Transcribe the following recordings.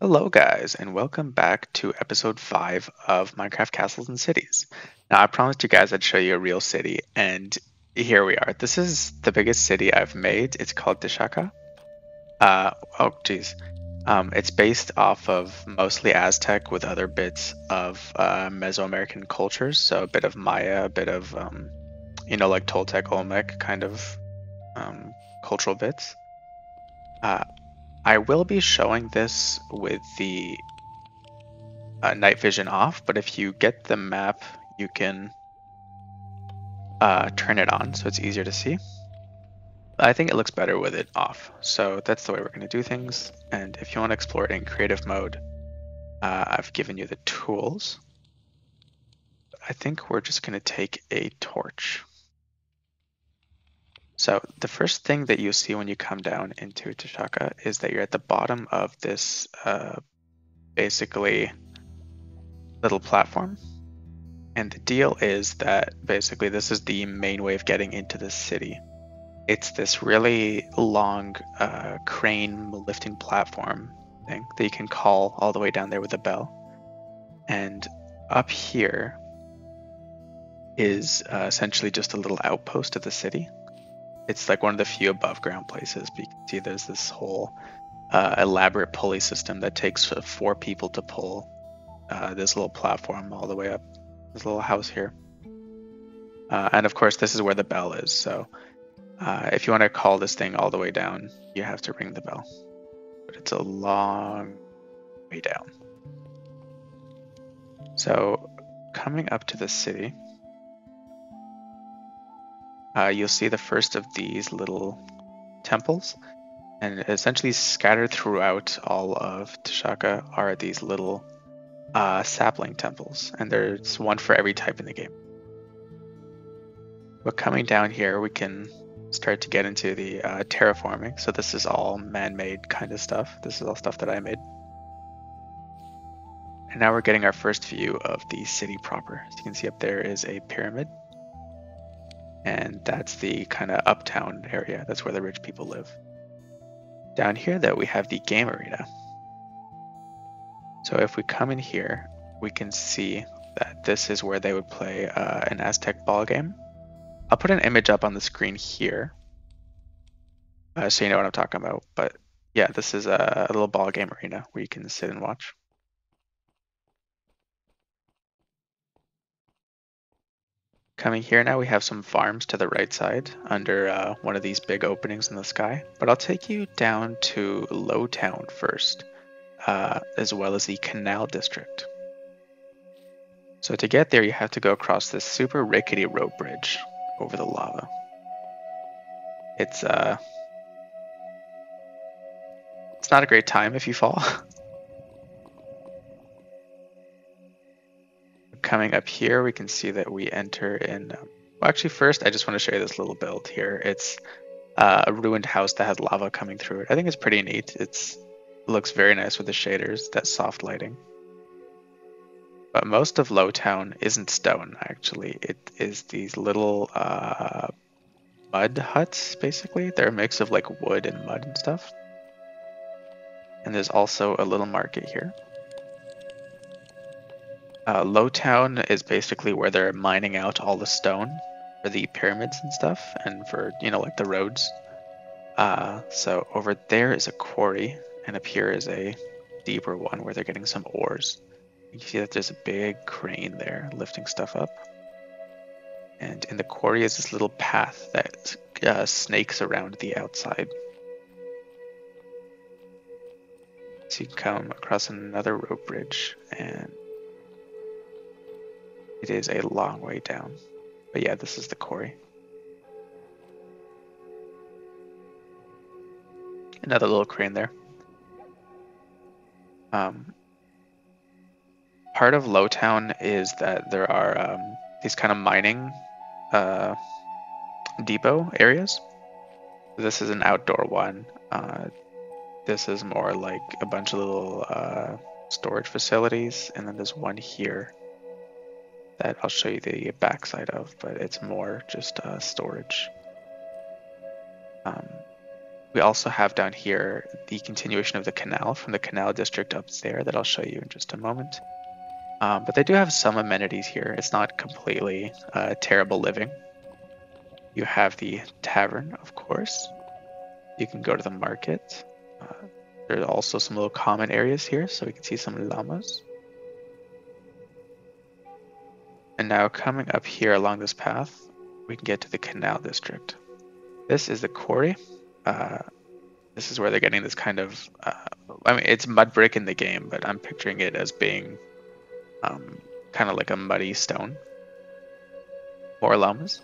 Hello, guys, and welcome back to episode 5 of Minecraft Castles and Cities. Now, I promised you guys I'd show you a real city, and here we are. This is the biggest city I've made. It's called Texaca. Oh, geez. It's based off of mostly Aztec with other bits of Mesoamerican cultures. So a bit of Maya, a bit of, like Toltec, Olmec kind of cultural bits. Uh, I will be showing this with the night vision off, but if you get the map, you can turn it on so it's easier to see. I think it looks better with it off, so that's the way we're going to do things. And if you want to explore it in creative mode, I've given you the tools. I think we're just going to take a torch. So the first thing that you see when you come down into Texaca is that you're at the bottom of this basically little platform. And the deal is that basically this is the main way of getting into the city. It's this really long crane lifting platform thing that you can call all the way down there with a bell. And up here is essentially just a little outpost of the city. It's like one of the few above ground places. But you can see there's this whole elaborate pulley system that takes 4 people to pull this little platform all the way up this little house here. And of course, this is where the bell is. So if you want to call this thing all the way down, you have to ring the bell. But it's a long way down. So coming up to the city, you'll see the first of these little temples. And essentially scattered throughout all of Texaca are these little sapling temples. And there's one for every type in the game. But coming down here, we can start to get into the terraforming. So this is all man-made kind of stuff. This is all stuff that I made. And now we're getting our first view of the city proper. As you can see up there is a pyramid. And that's the kind of uptown area. That's where the rich people live. Down here, though, we have the game arena. So if we come in here, we can see that this is where they would play an Aztec ball game. I'll put an image up on the screen here so you know what I'm talking about. But yeah, this is a little ball game arena where you can sit and watch. Coming here now, we have some farms to the right side under one of these big openings in the sky. But I'll take you down to Lowtown first, as well as the Canal District. So to get there, you have to go across this super rickety rope bridge over the lava. It's not a great time if you fall. Coming up here, we can see that we enter in. Well, actually, first, I just want to show you this little build here. It's a ruined house that has lava coming through it. I think it's pretty neat. It looks very nice with the shaders, that soft lighting. But most of Lowtown isn't stone, actually. It is these little mud huts, basically. They're a mix of like wood and mud and stuff. And there's also a little market here. Lowtown is basically where they're mining out all the stone for the pyramids and stuff, and for, like the roads. So over there is a quarry, and up here is a deeper one where they're getting some ores. You can see that there's a big crane there lifting stuff up. And in the quarry is this little path that snakes around the outside. So you can come across another rope bridge, and it is a long way down. But yeah, this is the quarry. Another little crane there. Part of Lowtown is that there are these kind of mining depot areas. This is an outdoor one. This is more like a bunch of little storage facilities, and then there's one here that I'll show you the backside of, but it's more just storage. We also have down here the continuation of the canal from the canal district up there that I'll show you in just a moment. But they do have some amenities here. It's not completely terrible living. You have the tavern, of course. You can go to the market. There are also some little common areas here, so we can see some llamas. And now coming up here along this path, we can get to the canal district. This is the quarry. This is where they're getting this kind of, I mean, it's mud brick in the game, but I'm picturing it as being kind of like a muddy stone. More llamas.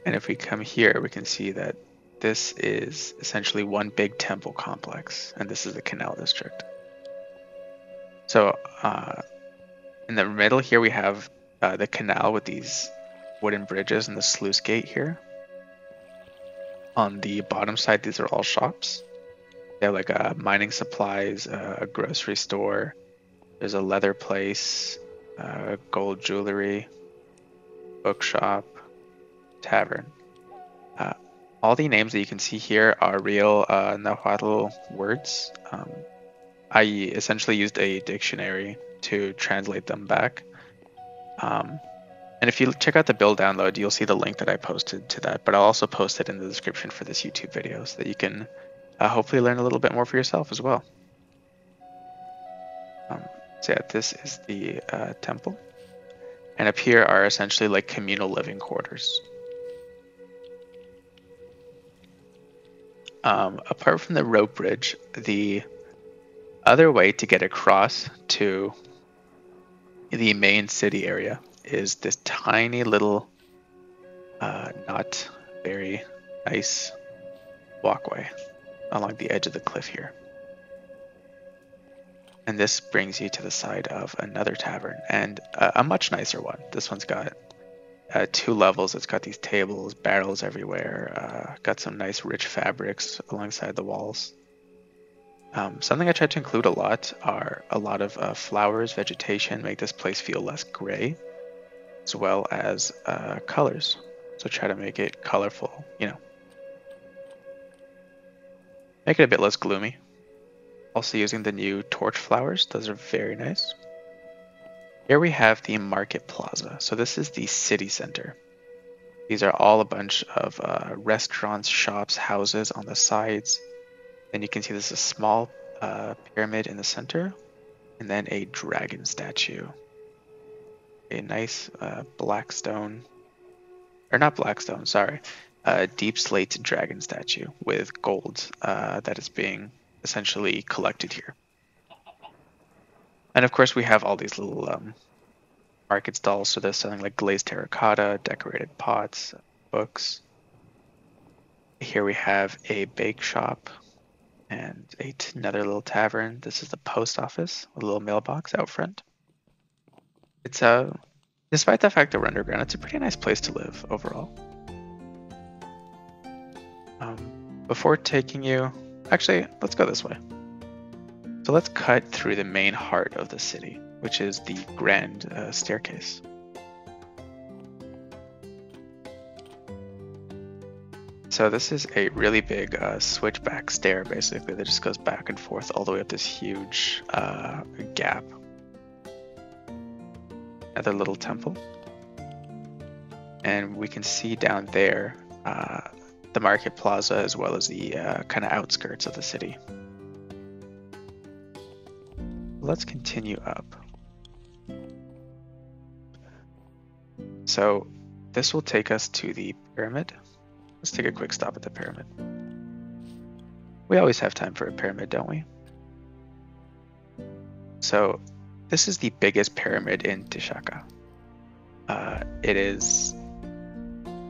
And if we come here, we can see that this is essentially one big temple complex, and this is the canal district. So in the middle here, we have the canal with these wooden bridges and the sluice gate here. On the bottom side, these are all shops. They have like mining supplies, a grocery store. There's a leather place, gold jewelry, bookshop, tavern. All the names that you can see here are real Nahuatl words. I essentially used a dictionary to translate them back. And if you check out the build download, you'll see the link that I posted to that, but I'll also post it in the description for this YouTube video so that you can hopefully learn a little bit more for yourself as well. So yeah, this is the temple. And up here are essentially like communal living quarters. Apart from the rope bridge, the other way to get across to the main city area is this tiny little, not very nice walkway along the edge of the cliff here. And this brings you to the side of another tavern, and a much nicer one. This one's got 2 levels. It's got these tables, barrels everywhere, got some nice rich fabrics alongside the walls. Something I tried to include a lot are a lot of flowers, vegetation, make this place feel less gray, as well as colors. So try to make it colorful, you know. Make it a bit less gloomy. Also using the new torch flowers, those are very nice. Here we have the market plaza. So this is the city center. These are all a bunch of restaurants, shops, houses on the sides. Then you can see there's a small pyramid in the center, and then a dragon statue. A nice black stone, or not black stone, sorry, deep slate dragon statue with gold that is being essentially collected here. And of course we have all these little market stalls, so they're selling like glazed terracotta, decorated pots, books. Here we have a bake shop and another little tavern. This is the post office, a little mailbox out front. It's despite the fact that we're underground, it's a pretty nice place to live overall. Before taking you, actually, let's go this way. So let's cut through the main heart of the city, which is the grand staircase. So this is a really big switchback stair, basically, that just goes back and forth all the way up this huge gap. Another little temple. And we can see down there the market plaza as well as the kind of outskirts of the city. Let's continue up. So this will take us to the pyramid. Let's take a quick stop at the pyramid. We always have time for a pyramid, don't we? So this is the biggest pyramid in Texaca. It is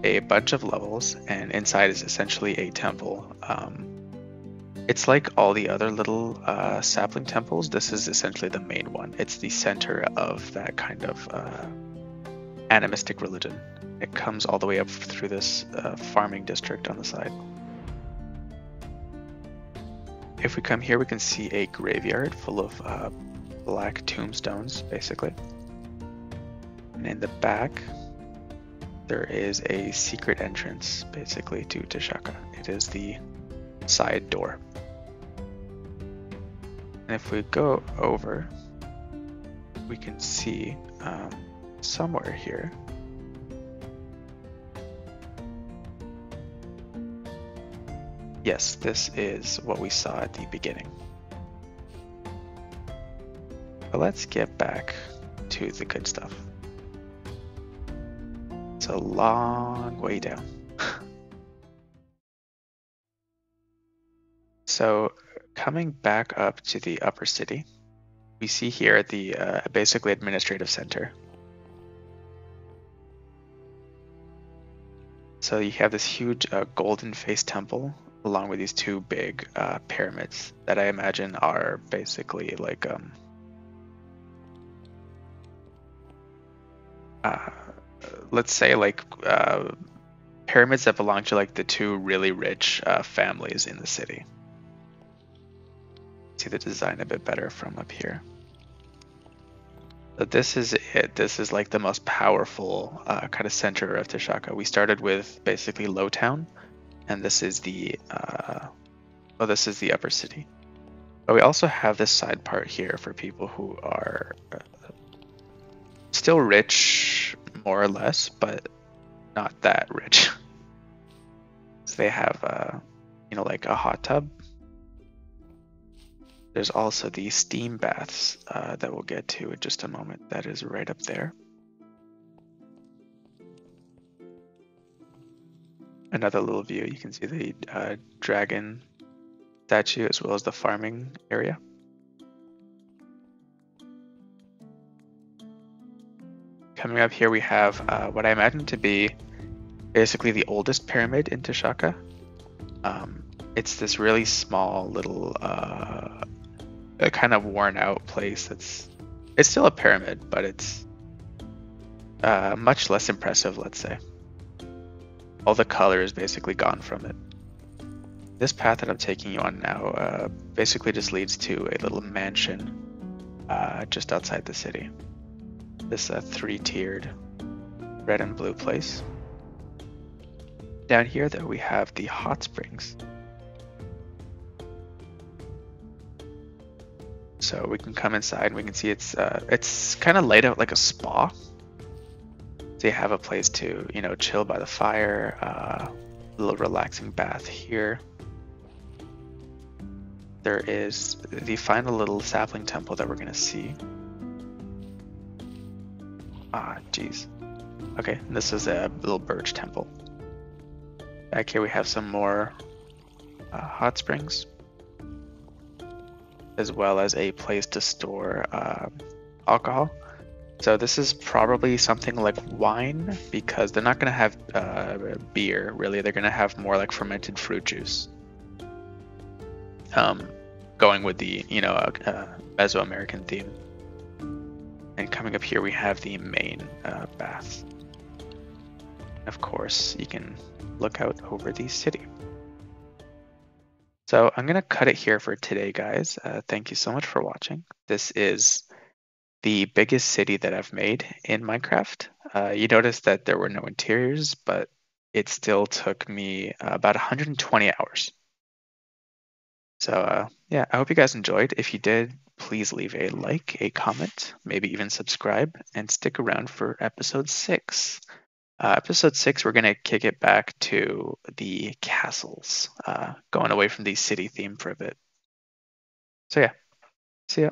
a bunch of levels, and inside is essentially a temple. It's like all the other little sapling temples. This is essentially the main one. It's the center of that kind of animistic religion. It comes all the way up through this farming district on the side. If we come here, we can see a graveyard full of black tombstones, basically. And in the back, there is a secret entrance basically to Texaca. It is the side door. And if we go over, we can see somewhere here yes, this is what we saw at the beginning. But let's get back to the good stuff. It's a long way down. So coming back up to the upper city, we see here the basically administrative center. So you have this huge golden face temple along with these two big pyramids that I imagine are basically like let's say like pyramids that belong to like the two really rich families in the city. See the design a bit better from up here. But this is it. This is like the most powerful kind of center of Texaca. We started with basically Lowtown, and this is the this is the upper city. But we also have this side part here for people who are still rich, more or less, but not that rich. So they have, you know, like a hot tub. There's also the steam baths that we'll get to in just a moment. That is right up there. Another little view, you can see the dragon statue as well as the farming area. Coming up here we have what I imagine to be basically the oldest pyramid in Texaca. It's this really small little kind of worn out place. It's still a pyramid, but it's much less impressive, let's say. All the color is basically gone from it. This path that I'm taking you on now basically just leads to a little mansion just outside the city. This three-tiered red and blue place. Down here though we have the hot springs. So we can come inside and we can see it's kind of laid out like a spa. So you have a place to, you know, chill by the fire, a little relaxing bath here. There is the final little sapling temple that we're gonna see. Ah, geez. Okay, this is a little birch temple. Back here we have some more hot springs, as well as a place to store alcohol. So this is probably something like wine, because they're not going to have beer, really. They're going to have more like fermented fruit juice. Going with the, you know, Mesoamerican theme. And coming up here we have the main bath. Of course, you can look out over the city. So I'm going to cut it here for today, guys. Thank you so much for watching. This is the biggest city that I've made in Minecraft. You notice that there were no interiors, but it still took me about 120 hours. So yeah, I hope you guys enjoyed. If you did, please leave a like, a comment, maybe even subscribe, and stick around for episode 6. Episode 6, we're going to kick it back to the castles, going away from the city theme for a bit. So yeah, see ya.